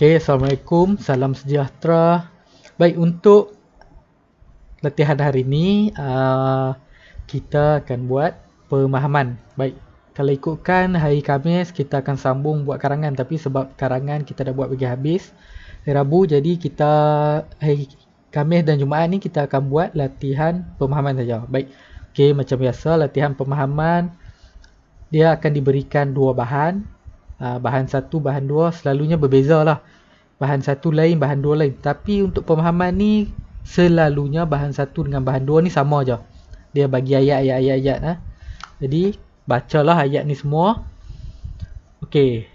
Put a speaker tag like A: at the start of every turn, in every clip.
A: Okay, Assalamualaikum, salam sejahtera. Baik, untuk latihan hari ini kita akan buat pemahaman. Baik, kalau ikutkan hari Khamis kita akan sambung buat karangan, tapi sebab karangan kita dah buat bagi habis hari Rabu, jadi kita hari Khamis dan Jumaat ni kita akan buat latihan pemahaman saja. Baik, okay, macam biasa latihan pemahaman dia akan diberikan dua bahan. Bahan satu, bahan dua selalunya berbeza lah. Bahan satu lain, bahan dua lain. Tapi untuk pemahaman ni selalunya bahan satu dengan bahan dua ni sama je. Dia bagi ayat-ayat. Jadi bacalah ayat ni semua. Okey.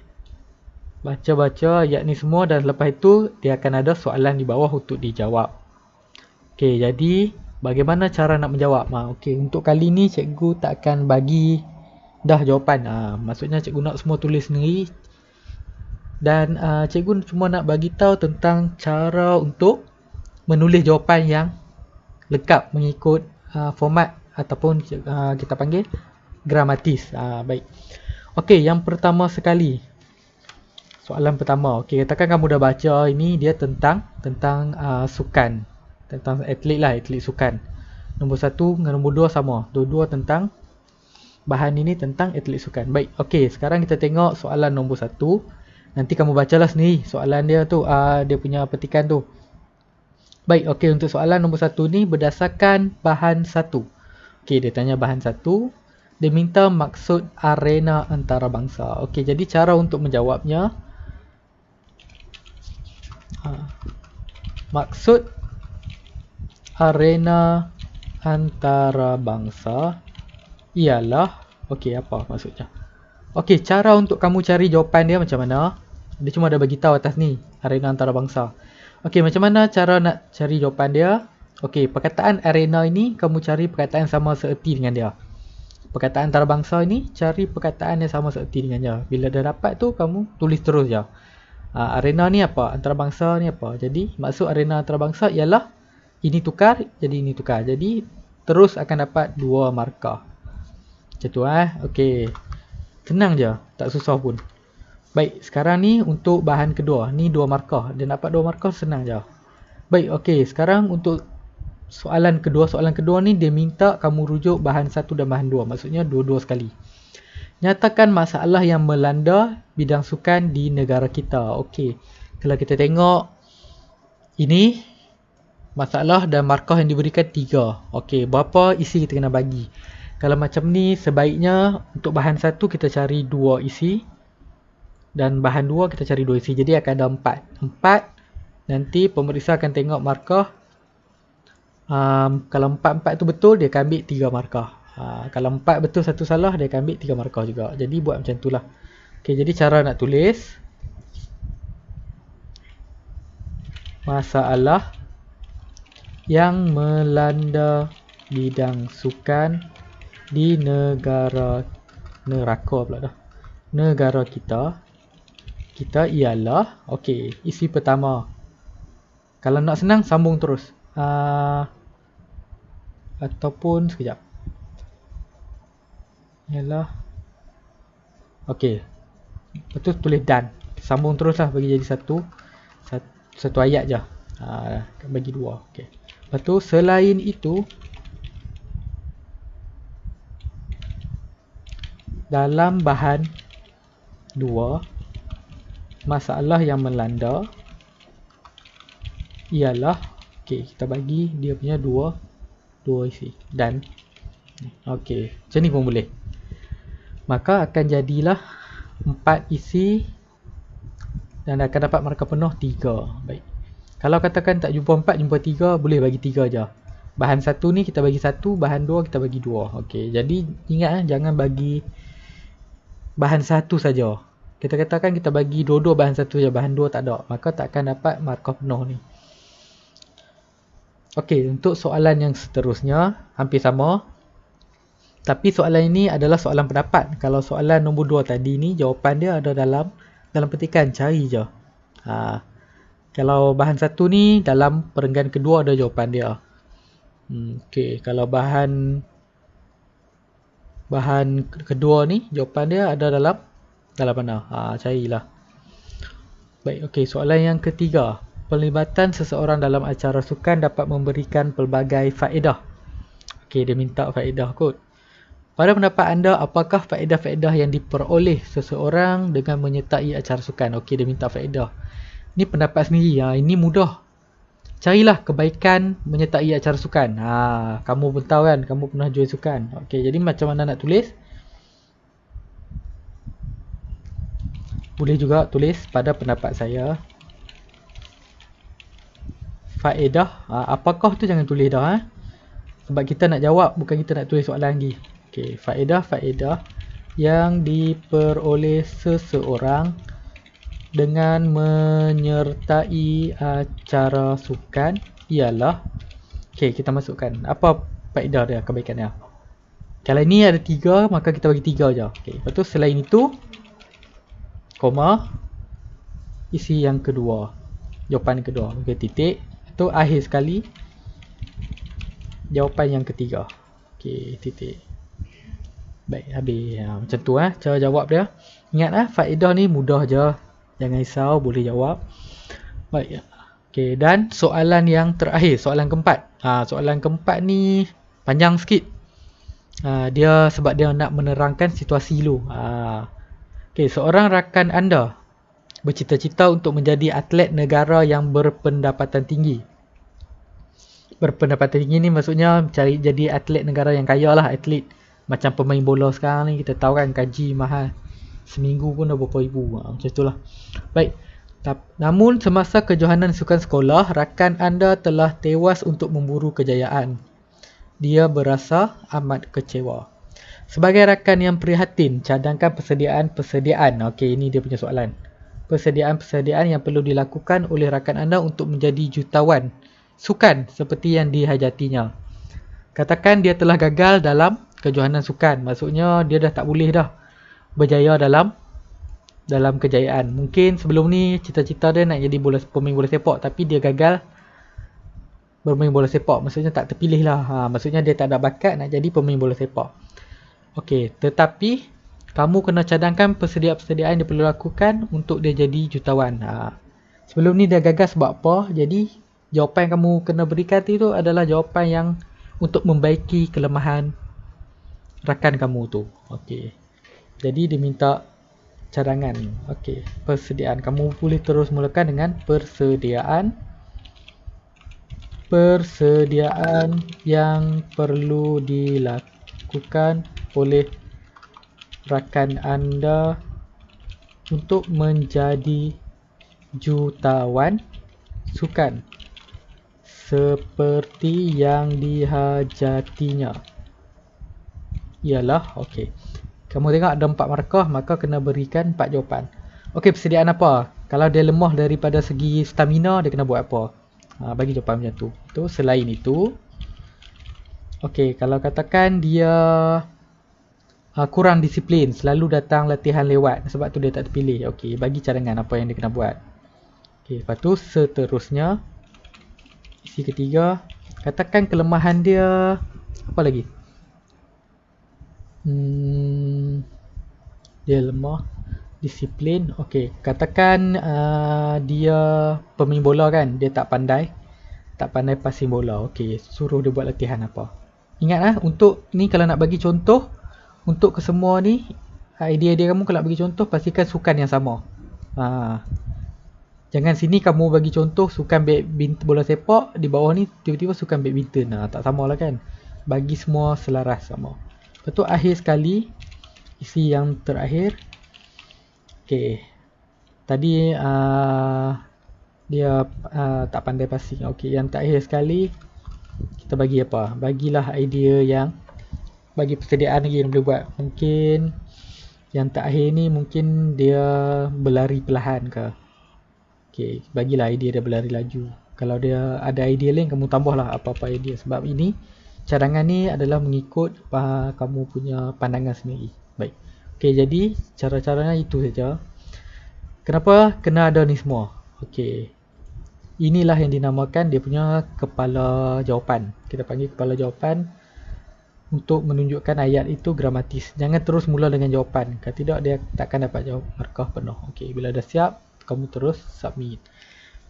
A: Baca-baca ayat ni semua dan lepas itu dia akan ada soalan di bawah untuk dijawab. Okey, jadi bagaimana cara nak menjawab? Okey, untuk kali ni cikgu tak akan bagi dah jawapan. Maksudnya cikgu nak semua tulis sendiri. Dan cikgu cuma nak bagi tahu tentang cara untuk menulis jawapan yang lengkap mengikut format ataupun kita panggil gramatis. Baik. Okey, yang pertama sekali. Soalan pertama. Okey, katakan kamu dah baca ini dia tentang sukan. Tentang atlet lah, atlet sukan. Nombor 1 dengan nombor 2 sama. Dua-dua tentang bahan ini tentang atlet sukan. Baik, okey, sekarang kita tengok soalan nombor 1. Nanti kamu bacalah sendiri soalan dia tu, dia punya petikan tu. Baik, okey, untuk soalan nombor 1 ni berdasarkan bahan 1. Okey, dia tanya bahan 1. Dia minta maksud arena antarabangsa. Okey, jadi cara untuk menjawabnya, maksud arena antarabangsa ialah, okey, apa maksudnya? Okey, cara untuk kamu cari jawapan dia macam mana? Dia cuma ada bagi tahu atas ni, arena antarabangsa. Okey, macam mana cara nak cari jawapan dia? Okey, perkataan arena ini kamu cari perkataan sama seerti dengan dia. Perkataan antarabangsa ini cari perkataan yang sama seerti dengan dia. Bila dah dapat tu kamu tulis terus je. Arena ni apa? Antarabangsa ni apa? Jadi maksud arena antarabangsa ialah ini tukar, jadi ini tukar. Jadi terus akan dapat 2 markah. Macam tu Okey. Senang je, tak susah pun. Baik, sekarang ni untuk bahan kedua. Ni 2 markah. Dia dapat 2 markah senang je. Baik, okey. Sekarang untuk soalan kedua. Soalan kedua ni dia minta kamu rujuk bahan 1 dan bahan 2. Maksudnya dua-dua sekali. Nyatakan masalah yang melanda bidang sukan di negara kita. Okey. Kalau kita tengok ini masalah dan markah yang diberikan 3. Okey, berapa isi kita kena bagi? Kalau macam ni sebaiknya untuk bahan 1 kita cari 2 isi dan bahan 2 kita cari 2 isi. Jadi akan ada 4. Nanti pemeriksa akan tengok markah. Kalau 4 tu betul dia akan ambil 3 markah. Kalau 4 betul 1 salah dia akan ambil 3 markah juga. Jadi buat macam itulah. Okey, jadi cara nak tulis masalah yang melanda bidang sukan di negara kita ialah, okey, isi pertama. Kalau nak senang sambung terus. Ataupun sekejap. Ialah, okey. Betul tulis dan. Sambung teruslah bagi jadi satu ayat je. Bagi 2. Okey. Lepas tu selain itu dalam bahan 2 masalah yang melanda ialah, okey, kita bagi dia punya 2 isi dan okey, macam ni pun boleh. Maka akan jadilah 4 isi dan akan dapat markah penuh 3. Baik. Kalau katakan tak jumpa 4, jumpa 3, boleh bagi 3 je. Bahan 1 ni kita bagi 1, bahan 2 kita bagi 2. Okey, jadi ingat jangan bagi bahan 1 saja. Kita katakan kita bagi dua-dua bahan 1 je, bahan 2 tak ada, maka tak akan dapat markah penuh ni. Okey, untuk soalan yang seterusnya hampir sama. Tapi soalan ini adalah soalan pendapat. Kalau soalan nombor 2 tadi ni jawapan dia ada dalam petikan, cari je. Kalau bahan 1 ni dalam perenggan kedua ada jawapan dia. Okey, kalau bahan kedua ni jawapan dia ada dalam mana? Carilah. Baik, okey, soalan yang ketiga. Pelibatan seseorang dalam acara sukan dapat memberikan pelbagai faedah. Okey, dia minta faedah kot. Pada pendapat anda, apakah faedah-faedah yang diperoleh seseorang dengan menyertai acara sukan? Okey, dia minta faedah. Ni pendapat sendiri. Ini mudah. Carilah kebaikan menyertai acara sukan. Kamu pun tahu kan, kamu pernah join sukan. Okey, jadi macam mana nak tulis? Boleh juga tulis pada pendapat saya. Faedah, apakah tu jangan tulis dah. Sebab kita nak jawab, bukan kita nak tulis soalan lagi. Okey, faedah-faedah yang diperoleh seseorang dengan menyertai acara sukan ialah, okey, kita masukkan apa faedah dia, kebaikan dia. Kalau ni ada 3, maka kita bagi 3 je. Okey, lepas tu selain itu, koma, isi yang kedua, jawapan yang kedua. Okey, titik. Itu akhir sekali, jawapan yang ketiga. Okey, titik. Baik, habis. Macam tu cara jawab dia. Ingat faedah ni mudah je. Jangan risau, boleh jawab. Baik. Okey, dan soalan yang terakhir, soalan keempat. Soalan keempat ni panjang sikit. Dia sebab dia nak menerangkan situasi dulu. Okey, seorang rakan anda bercita-cita untuk menjadi atlet negara yang berpendapatan tinggi. Berpendapatan tinggi ni maksudnya cari jadi atlet negara yang kaya lah, atlet. Macam pemain bola sekarang ni, kita tahu kan gaji mahal. Seminggu pun dah berapa ribu. Macam itulah. Baik. Namun semasa kejohanan sukan sekolah, rakan anda telah tewas untuk memburu kejayaan. Dia berasa amat kecewa. Sebagai rakan yang prihatin, cadangkan persediaan. Okey, ini dia punya soalan. Persediaan yang perlu dilakukan oleh rakan anda untuk menjadi jutawan sukan seperti yang dihajatinya. Katakan dia telah gagal dalam kejohanan sukan. Maksudnya dia dah tak boleh dah berjaya dalam kejayaan. Mungkin sebelum ni cita-cita dia nak jadi pemain bola sepak, tapi dia gagal bermain bola sepak. Maksudnya tak terpilih lah. Maksudnya dia tak ada bakat nak jadi pemain bola sepak. Okey, tetapi kamu kena cadangkan persediaan yang dia perlu lakukan untuk dia jadi jutawan. Sebelum ni dia gagal sebab apa? Jadi jawapan yang kamu kena berikan itu adalah jawapan yang untuk membaiki kelemahan rakan kamu tu. Okey. Jadi dia minta cadangan. Okey, persediaan. Kamu boleh terus mulakan dengan persediaan yang perlu dilakukan oleh rakan anda untuk menjadi jutawan sukan seperti yang dihajatinya ialah, okey, kamu tengok ada 4 markah, maka kena berikan 4 jawapan. Okey, persediaan apa? Kalau dia lemah daripada segi stamina, dia kena buat apa? Bagi jawapan macam tu. Tu selain itu, okey, kalau katakan dia kurang disiplin, selalu datang latihan lewat, sebab tu dia tak terpilih. Okey, bagi cadangan apa yang dia kena buat. Okey, lepas tu seterusnya, isi ketiga, katakan kelemahan dia apa lagi? Dia lemah disiplin. Okey, katakan dia pemain bola kan, dia tak pandai passing bola. Okey, suruh dia buat latihan apa? Ingat untuk ni kalau nak bagi contoh, untuk kesemua ni, idea kamu kalau nak bagi contoh, pastikan sukan yang sama. Jangan sini kamu bagi contoh sukan bola sepak, di bawah ni tiba-tiba sukan badminton. Tak sama lah kan. Bagi semua selaras sama. Lepas tu akhir sekali, isi yang terakhir. Okey, tadi dia tak pandai passing. Okey, yang terakhir sekali, kita bagi apa? Bagilah idea yang bagi persediaan lagi yang boleh buat. Mungkin yang terakhir ni mungkin dia berlari perlahan ke. Okey, bagilah idea dia berlari laju. Kalau dia ada idea lain, kamu tambahlah apa-apa idea. Sebab ini cadangan ni adalah mengikut kamu punya pandangan sendiri. Baik. Okey, jadi cara-caranya itu saja. Kenapa kena ada ni semua? Okey, inilah yang dinamakan dia punya kepala jawapan. Kita panggil kepala jawapan untuk menunjukkan ayat itu gramatis. Jangan terus mula dengan jawapan. Kalau tidak, dia takkan dapat jawab markah penuh. Okey, bila dah siap, kamu terus submit.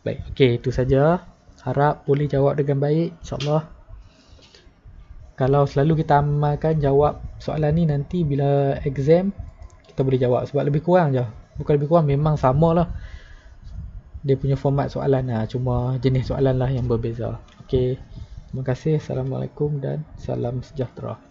A: Baik, okey, itu saja. Harap boleh jawab dengan baik, insyaAllah. Kalau selalu kita amalkan jawab soalan ni, nanti bila exam kita boleh jawab. Sebab lebih kurang je, bukan lebih kurang, memang sama lah dia punya format soalan lah, cuma jenis soalan lah yang berbeza. Okey, terima kasih. Assalamualaikum dan salam sejahtera.